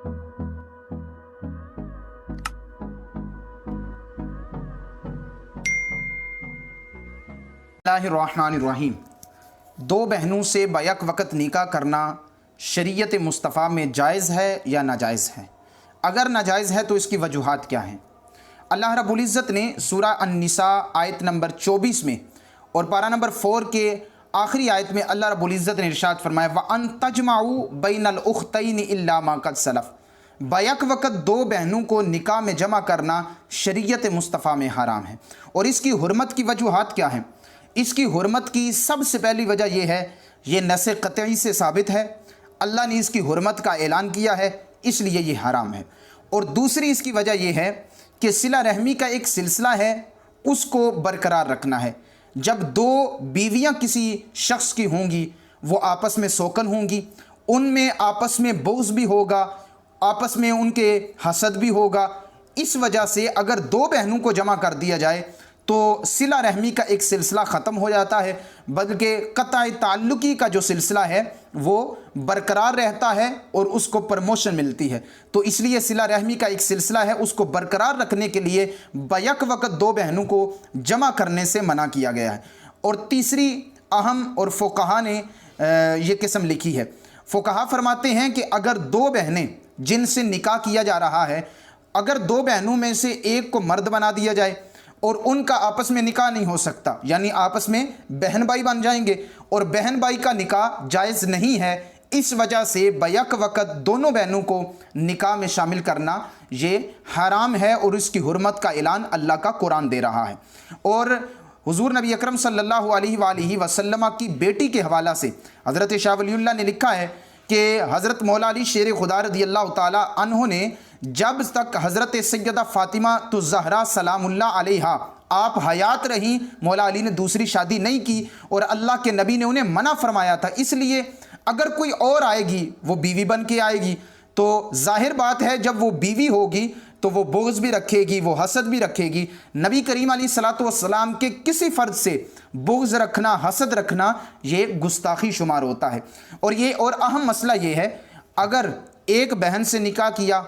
बिस्मिल्लाहिर्रहमानिर्रहीम। दो बहनों से बैक वक़्त निकाह करना शरीयत मुस्तफ़ा में जायज़ है या नाजायज़ है? अगर नाजायज़ है तो इसकी वजूहात क्या हैं? अल्लाह रब्बुल इज़्ज़त ने सूरा अन-निसा आयत नंबर 24 में और पारा नंबर 4 के आखिरी आयत में अल्लाह रब्बुल इज़्ज़त ने इरशाद फरमाया व अन तजमाउ बैनल उख्तैनि इल्ला मा क़द सलफ़। बैक वक़्त दो बहनों को निकाह में जमा करना शरीयत मुस्तफ़ा में हराम है। और इसकी हुर्मत की वजूहात क्या हैं? इसकी हुर्मत की सबसे पहली वजह यह है, ये नस क़तई से साबित है, अल्लाह ने इसकी हुर्मत का ऐलान किया है, इसलिए ये हराम है। और दूसरी इसकी वजह यह है कि सिला रहमी का एक सिलसिला है, उसको बरकरार रखना है। जब दो बीवियां किसी शख्स की होंगी, वो आपस में सोकन होंगी, उनमें आपस में बुग़्ज़ भी होगा, आपस में उनके हसद भी होगा। इस वजह से अगर दो बहनों को जमा कर दिया जाए तो सिला रहमी का एक सिलसिला ख़त्म हो जाता है, बल्कि क़त्अ ताल्लुक़ी का जो सिलसिला है वो बरकरार रहता है और उसको प्रमोशन मिलती है। तो इसलिए सिला रहमी का एक सिलसिला है, उसको बरकरार रखने के लिए बैक वक़्त दो बहनों को जमा करने से मना किया गया है। और तीसरी अहम और फ़ुक़हा ने ये किस्म लिखी है। फ़ुक़हा फरमाते हैं कि अगर दो बहनें जिनसे निकाह किया जा रहा है, अगर दो बहनों में से एक को मर्द बना दिया जाए और उनका आपस में निकाह नहीं हो सकता, यानी आपस में बहन भाई बन जाएंगे और बहन भाई का निकाह जायज़ नहीं है, इस वजह से बैक वक़्त दोनों बहनों को निकाह में शामिल करना ये हराम है और इसकी हुर्मत का ऐलान अल्लाह का कुरान दे रहा है। और हुज़ूर नबी अकरम सल्लल्लाहु अलैहि वसल्लम की बेटी के हवाला से हज़रत शाह वलीउल्लाह ने लिखा है कि हज़रत मौला अली शेर खुदा रज़ियल्लाहु ताला अन्हु ने जब तक हज़रत सैयदा फ़ातिमा तो ज़हरा सलामुल्लाह अलैहा आप हयात रहीं, मौला अली ने दूसरी शादी नहीं की और अल्लाह के नबी ने उन्हें मना फरमाया था। इसलिए अगर कोई और आएगी वो बीवी बन के आएगी, तो ज़ाहिर बात है जब वो बीवी होगी तो वो बुग़्ज़ भी रखेगी, वो हसद भी रखेगी। नबी करीम अलैहिस्सलातु वस्सलाम के किसी फ़र्द से बुग़्ज़ रखना, हसद रखना, ये गुस्ताखी शुमार होता है। और अहम मसला ये है, अगर एक बहन से निकाह किया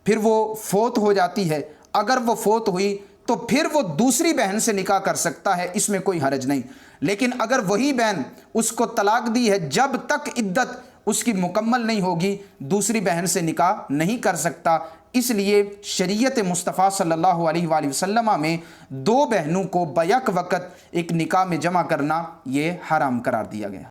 फिर वो फोत हो जाती है, अगर वो फोत हुई तो फिर वो दूसरी बहन से निकाह कर सकता है, इसमें कोई हरज नहीं। लेकिन अगर वही बहन उसको तलाक दी है, जब तक इद्दत उसकी मुकम्मल नहीं होगी दूसरी बहन से निकाह नहीं कर सकता। इसलिए शरीयत मुस्तफ़ा सल्लल्लाहु अलैहि वसल्लम में दो बहनों को बैक वक़्त एक निकाह में जमा करना ये हराम करार दिया गया।